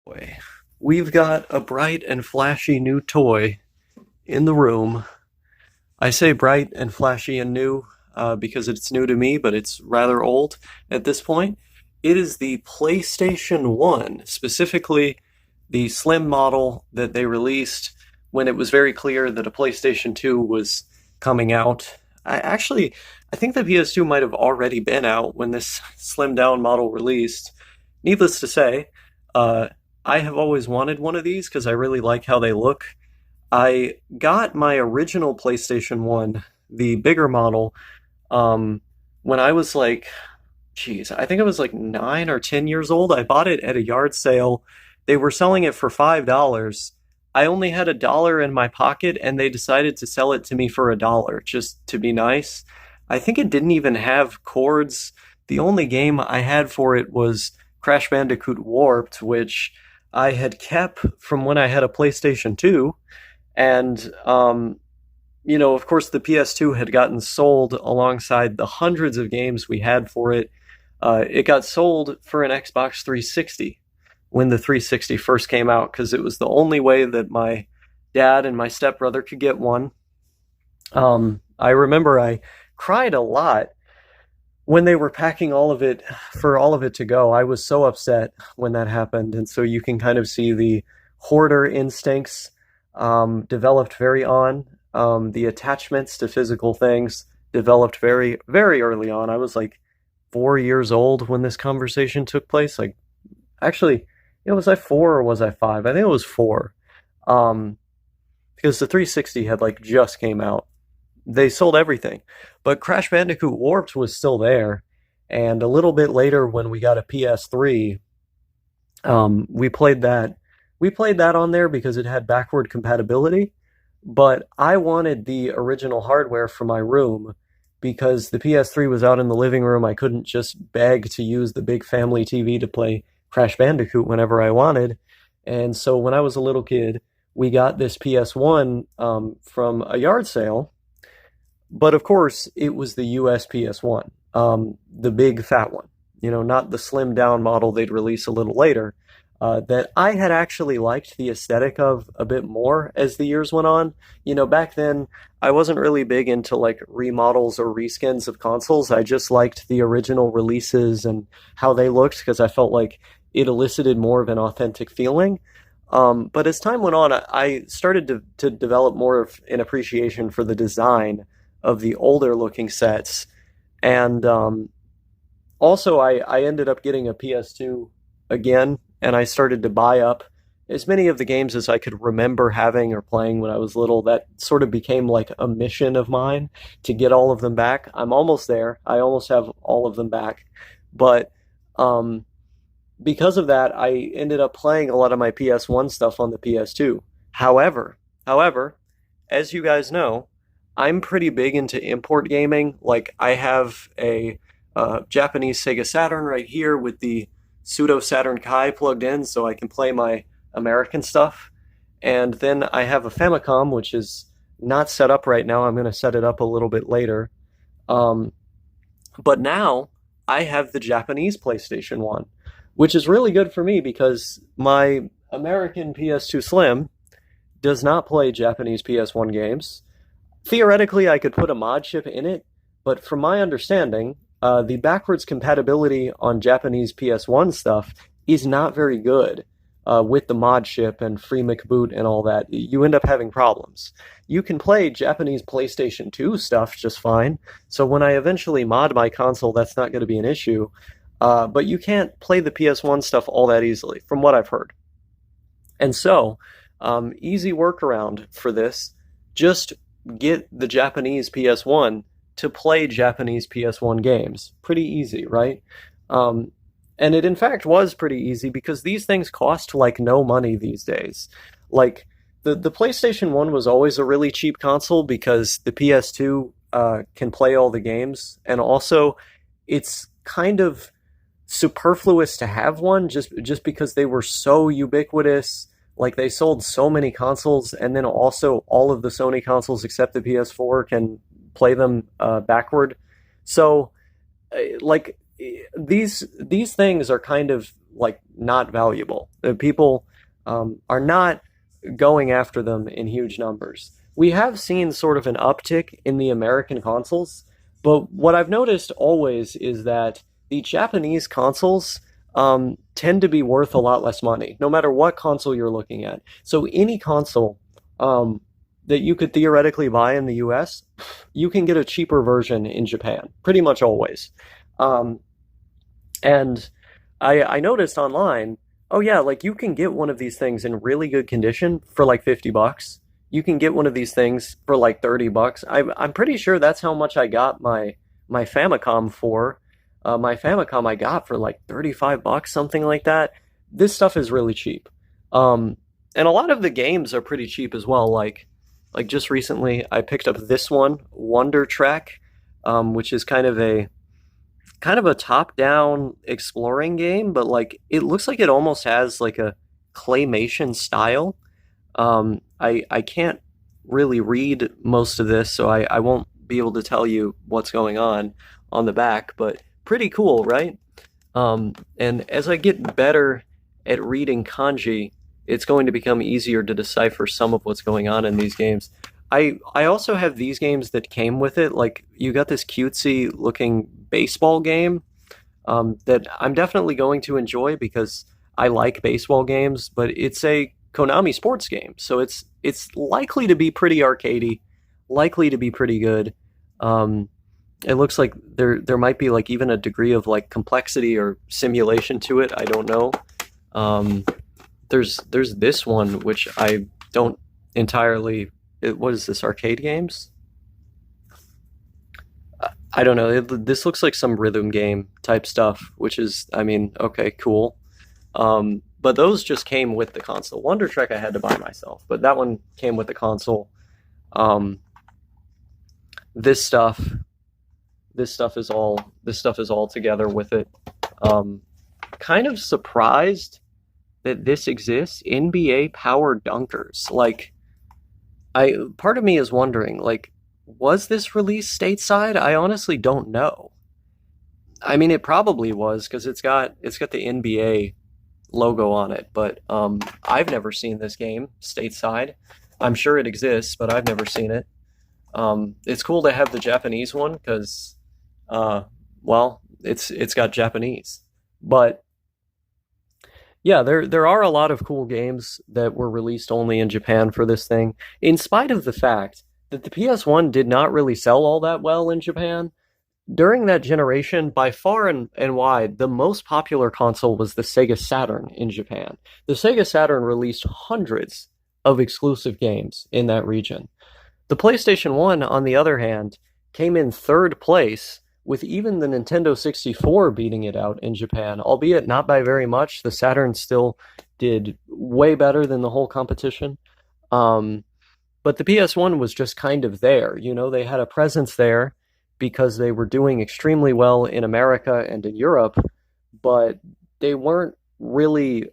Boy, we've got a bright and flashy new toy in the room. I say bright and flashy and new because it's new to me, but it's rather old at this point. It is the PlayStation 1, specifically the slim model that they released when it was very clear that a PlayStation 2 was coming out. I think the PS2 might have already been out when this slimmed down model released. Needless to say, uh, I have always wanted one of these because I really like how they look. I got my original PlayStation 1, the bigger model, um, when I was like, geez, I think I was like 9 or 10 years old. I bought it at a yard sale. They were selling it for $5. I only had $1 in my pocket, and they decided to sell it to me for $1 just to be nice. I think it didn't even have cords. The only game I had for it was Crash Bandicoot Warped, which I had kept from when I had a PlayStation 2. And, of course, the PS2 had gotten sold alongside the hundreds of games we had for it. It got sold for an Xbox 360 when the 360 first came out because it was the only way that my dad and my stepbrother could get one. I remember I cried a lot when they were packing all of it for all of it to go. I was so upset when that happened, and so you can kind of see the hoarder instincts developed very on. The attachments to physical things developed very, very early on. I was like 4 years old when this conversation took place. Like, actually, was I four or was I five? I think it was four. Um, because the 360 had like just came out. They sold everything, but Crash Bandicoot Warped was still there. And a little bit later, when we got a PS3, we played that. We played that on there because it had backward compatibility. But I wanted the original hardware for my room because the PS3 was out in the living room. I couldn't just beg to use the big family TV to play Crash Bandicoot whenever I wanted. And so when I was a little kid, we got this PS1 from a yard sale. But of course, it was the US PS1, the big fat one, not the slimmed down model they'd release a little later, that I had actually liked the aesthetic of a bit more as the years went on. Back then, I wasn't really big into like remodels or reskins of consoles. I just liked the original releases and how they looked because I felt like it elicited more of an authentic feeling. But as time went on, I started to develop more of an appreciation for the design of the older looking sets. And also, I ended up getting a PS2 again, and I started to buy up as many of the games as I could remember having or playing when I was little. That sort of became like a mission of mine to get all of them back. I'm almost there. I almost have all of them back. But um, because of that, I ended up playing a lot of my PS1 stuff on the PS2. However, as you guys know, I'm pretty big into import gaming. Like, I have a Japanese Sega Saturn right here with the pseudo Saturn Kai plugged in so I can play my American stuff. And then I have a Famicom, which is not set up right now. I'm going to set it up a little bit later. Um, but now I have the Japanese PlayStation 1, which is really good for me because my American PS2 Slim does not play Japanese PS1 games. Theoretically, I could put a mod chip in it, but from my understanding, the backwards compatibility on Japanese PS1 stuff is not very good with the mod chip and free McBoot and all that. You end up having problems. You can play Japanese PlayStation 2 stuff just fine, so when I eventually mod my console, that's not going to be an issue. But you can't play the PS1 stuff all that easily, from what I've heard. And so, easy workaround for this, just get the Japanese PS1 to play Japanese PS1 games. Pretty easy, right? And it in fact was pretty easy because these things cost like no money these days. Like the PlayStation 1 was always a really cheap console because the PS2 can play all the games, and also it's kind of superfluous to have one just because they were so ubiquitous. Like, they sold so many consoles, and then also all of the Sony consoles except the PS4 can play them backward. So, like, these things are kind of like not valuable. People are not going after them in huge numbers. We have seen sort of an uptick in the American consoles, but what I've noticed always is that the Japanese consoles tend to be worth a lot less money, no matter what console you're looking at. So any console that you could theoretically buy in the US, you can get a cheaper version in Japan, pretty much always. Um, and I noticed online, oh yeah, like you can get one of these things in really good condition for like $50. You can get one of these things for like $30. I'm pretty sure that's how much I got my Famicom for. My Famicom I got for like $35, something like that. This stuff is really cheap. Um, and a lot of the games are pretty cheap as well. Like just recently, I picked up this one, Wonder Trek, which is kind of a top-down exploring game, but like it looks like it almost has like a claymation style. I can't really read most of this, so I won't be able to tell you what's going on the back, but pretty cool, right? And as I get better at reading kanji, it's going to become easier to decipher some of what's going on in these games. I also have these games that came with it. Like you got this cutesy looking baseball game that I'm definitely going to enjoy because I like baseball games, but it's a Konami sports game, so it's likely to be pretty arcadey, likely to be pretty good. Um, it looks like there might be like even a degree of like complexity or simulation to it. I don't know. Um, there's this one which I don't entirely. What is this, arcade games? I don't know. This looks like some rhythm game type stuff, which is, I mean, okay, cool. But those just came with the console. Wonder Trek I had to buy myself, but that one came with the console. Um, this stuff, this stuff is all together with it. Um, Kind of surprised that this exists. NBA Power Dunkers. Like, part of me is wondering, like, was this released stateside? I honestly don't know. I mean, it probably was because it's got the NBA logo on it, but I've never seen this game stateside. I'm sure it exists, but I've never seen it. It's cool to have the Japanese one because, well, it's got Japanese. But yeah, there are a lot of cool games that were released only in Japan for this thing, in spite of the fact that the PS1 did not really sell all that well in Japan. During that generation, by far and wide, the most popular console was the Sega Saturn in Japan. The Sega Saturn released hundreds of exclusive games in that region. The PlayStation 1, on the other hand, came in third place, with even the Nintendo 64 beating it out in Japan, albeit not by very much. The Saturn still did way better than the whole competition. Um, but the PS1 was just kind of there. You know, they had a presence there because they were doing extremely well in America and in Europe, but they weren't really,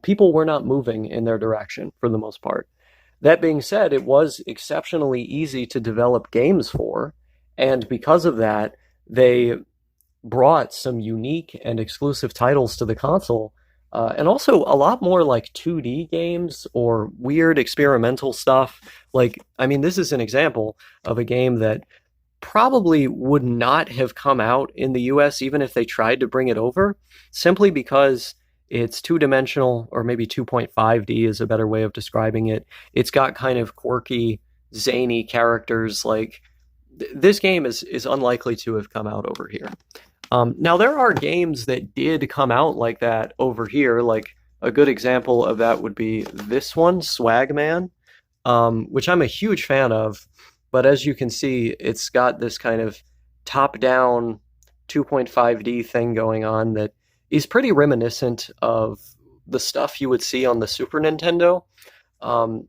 people were not moving in their direction for the most part. That being said, it was exceptionally easy to develop games for, and because of that, they brought some unique and exclusive titles to the console, and also a lot more like 2D games or weird experimental stuff. Like, I mean, this is an example of a game that probably would not have come out in the US even if they tried to bring it over, simply because it's two-dimensional, or maybe 2.5D is a better way of describing it. It's got kind of quirky, zany characters. Like, this game is unlikely to have come out over here. Now, there are games that did come out like that over here. Like, a good example of that would be this one, Swagman, which I'm a huge fan of. But as you can see, it's got this kind of top-down 2.5D thing going on that is pretty reminiscent of the stuff you would see on the Super Nintendo. Um,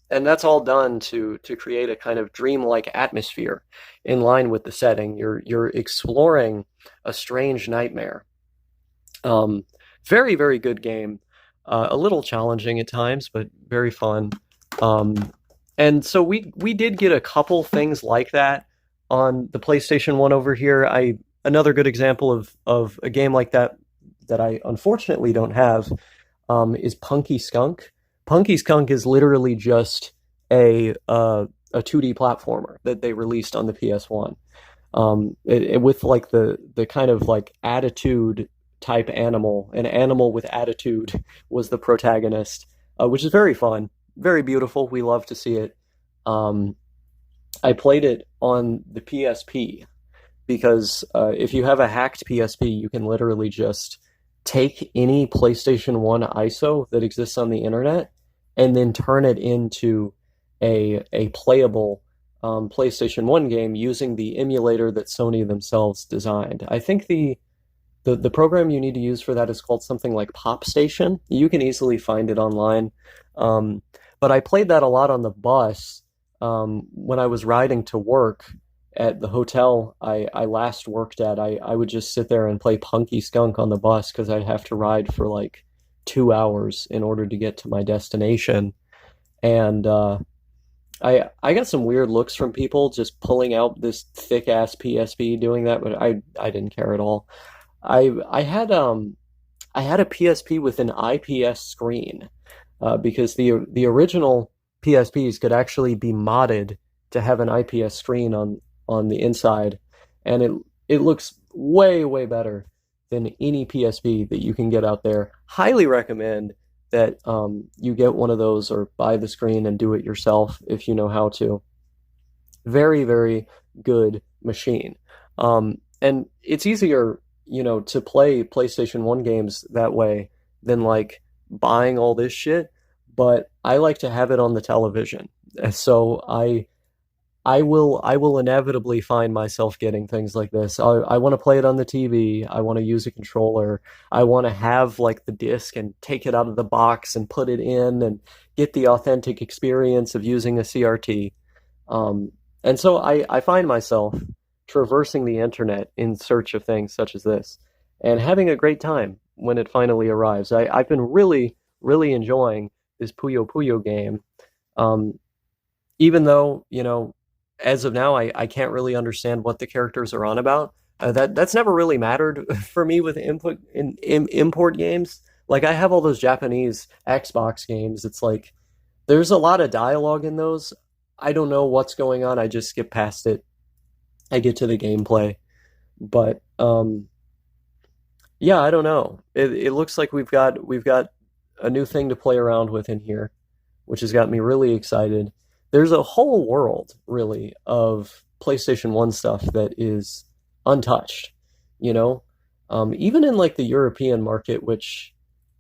and that's all done to create a kind of dreamlike atmosphere in line with the setting. You're exploring a strange nightmare. Um, Very, very good game. A little challenging at times, but very fun. Um, and so we did get a couple things like that on the PlayStation 1 over here. Another good example of a game like that that I unfortunately don't have is Punky Skunk. Punky Skunk is literally just a 2D platformer that they released on the PS1. With like the kind of like attitude type animal, an animal with attitude was the protagonist, which is very fun, very beautiful. We love to see it. Um, I played it on the PSP because if you have a hacked PSP, you can literally just take any PlayStation 1 ISO that exists on the internet and then turn it into a playable PlayStation 1 game using the emulator that Sony themselves designed. I think the program you need to use for that is called something like Pop Station. You can easily find it online. Um, but I played that a lot on the bus when I was riding to work at the hotel I last worked at. I would just sit there and play Punky Skunk on the bus because I'd have to ride for like 2 hours in order to get to my destination. And I got some weird looks from people just pulling out this thick ass PSP doing that, but I didn't care at all. I had a PSP with an IPS screen because the original PSPs could actually be modded to have an IPS screen on the inside, and it looks way better than any PSP that you can get out there. Highly recommend that you get one of those or buy the screen and do it yourself if you know how to. Very good machine. And it's easier, to play PlayStation 1 games that way than like buying all this shit, but I like to have it on the television. So I will inevitably find myself getting things like this. I want to play it on the TV. I want to use a controller. I want to have like the disc and take it out of the box and put it in and get the authentic experience of using a CRT. And so I find myself traversing the internet in search of things such as this and having a great time when it finally arrives. I've been really enjoying this Puyo Puyo game. Um, Even though, as of now, I can't really understand what the characters are on about. That's never really mattered for me with import games. Like I have all those Japanese Xbox games. It's like there's a lot of dialogue in those. I don't know what's going on. I just skip past it. I get to the gameplay. But yeah, I don't know. It looks like we've got a new thing to play around with in here, which has got me really excited. There's a whole world, really, of PlayStation 1 stuff that is untouched, you know? Even in like the European market, which,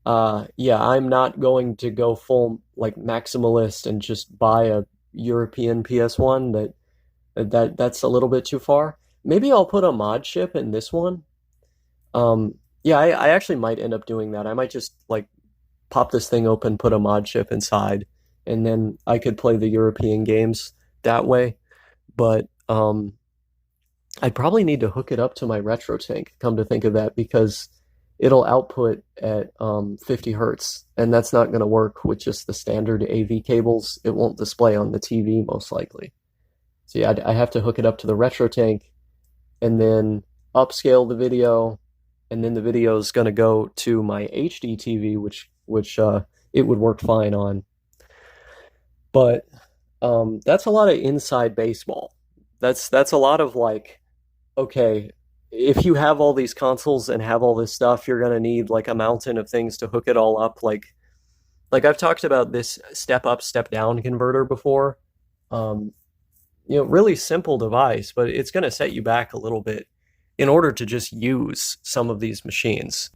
yeah, I'm not going to go full like maximalist and just buy a European PS1 that's a little bit too far. Maybe I'll put a mod chip in this one. Yeah, I actually might end up doing that. I might just like pop this thing open, put a mod chip inside, and then I could play the European games that way. But I'd probably need to hook it up to my retro tank, come to think of that, because it'll output at 50 hertz, and that's not going to work with just the standard AV cables. It won't display on the TV, most likely. So yeah, I have to hook it up to the retro tank, and then upscale the video, and then the video is going to go to my HD TV, which it would work fine on. But that's a lot of inside baseball. That's a lot of like, okay, if you have all these consoles and have all this stuff, you're gonna need like a mountain of things to hook it all up. Like I've talked about this step up, step down converter before. Um, really simple device, but it's gonna set you back a little bit in order to just use some of these machines.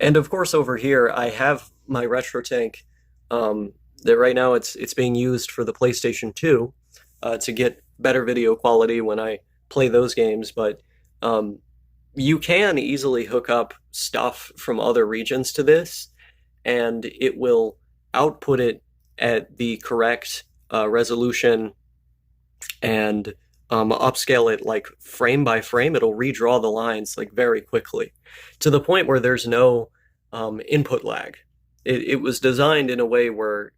And of course, over here I have my retro tank. That right now it's being used for the PlayStation 2 to get better video quality when I play those games. But you can easily hook up stuff from other regions to this, and it will output it at the correct resolution and upscale it like frame by frame. It'll redraw the lines like very quickly to the point where there's no input lag. It was designed in a way where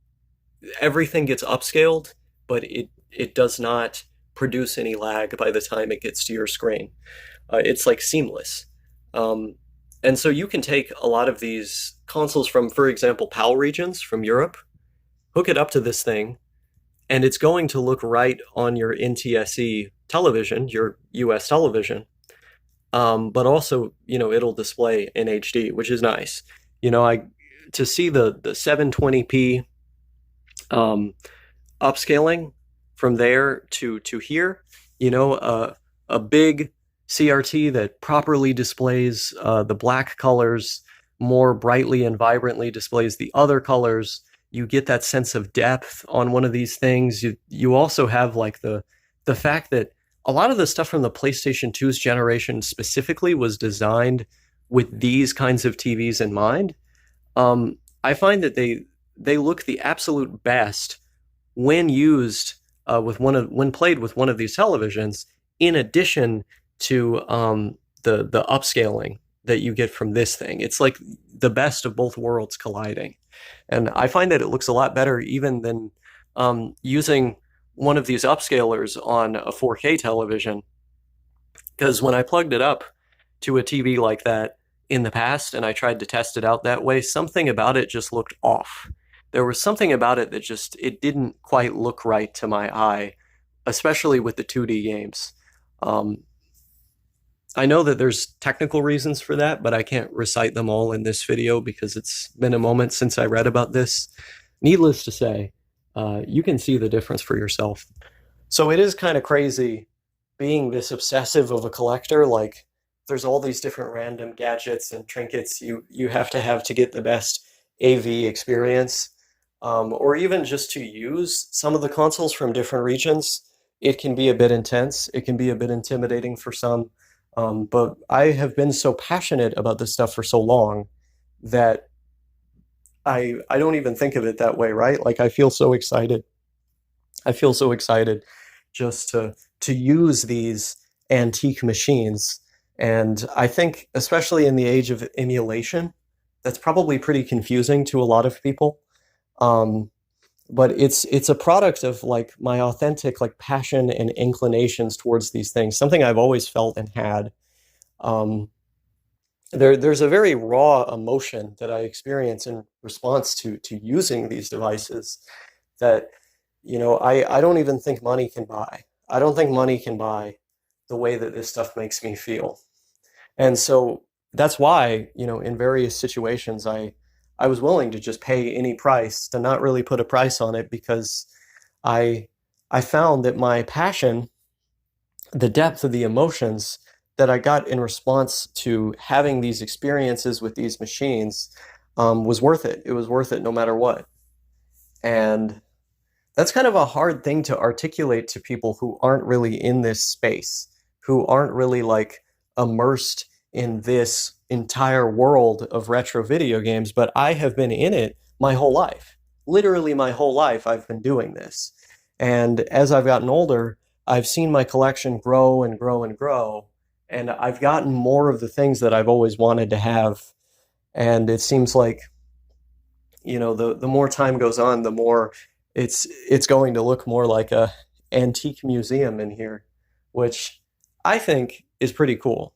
everything gets upscaled, but it does not produce any lag by the time it gets to your screen. It's like seamless. And so you can take a lot of these consoles from, for example, PAL regions from Europe, hook it up to this thing, and it's going to look right on your NTSC television, your US television. But also, it'll display in HD, which is nice. I to see the 720p um, upscaling from there to here, a big CRT that properly displays the black colors more brightly and vibrantly displays the other colors. You get that sense of depth on one of these things. You also have like the fact that a lot of the stuff from the PlayStation 2's generation specifically was designed with these kinds of TVs in mind. I find that they look the absolute best when used when played with one of these televisions, in addition to the upscaling that you get from this thing. It's like the best of both worlds colliding, and I find that it looks a lot better even than using one of these upscalers on a 4K television. Because when I plugged it up to a TV like that in the past and I tried to test it out that way, something about it just looked off. There was something about it that just it didn't quite look right to my eye, especially with the 2D games. Um, I know that there's technical reasons for that, but I can't recite them all in this video because it's been a moment since I read about this. Needless to say, you can see the difference for yourself. So it is kind of crazy being this obsessive of a collector. Like, there's all these different random gadgets and trinkets you have to get the best AV experience, or even just to use some of the consoles from different regions. It can be a bit intense. It can be a bit intimidating for some. But I have been so passionate about this stuff for so long that I don't even think of it that way, right? Like, I feel so excited. I feel so excited just to use these antique machines. And I think, especially in the age of emulation, that's probably pretty confusing to a lot of people. Um, but it's a product of like my authentic like passion and inclinations towards these things, something I've always felt and had. Um, there's a very raw emotion that I experience in response to using these devices that, I don't even think money can buy. I don't think money can buy the way that this stuff makes me feel. And so that's why, in various situations, I was willing to just pay any price, to not really put a price on it, because I I found that my passion, the depth of the emotions that I got in response to having these experiences with these machines, was worth it. It was worth it no matter what. And that's kind of a hard thing to articulate to people who aren't really in this space, who aren't really like immersed in this entire world of retro video games, but I have been in it my whole life. Literally my whole life I've been doing this. And as I've gotten older, I've seen my collection grow and grow and grow, and I've gotten more of the things that I've always wanted to have. And it seems like, the more time goes on, the more it's going to look more like a antique museum in here, which I think is pretty cool.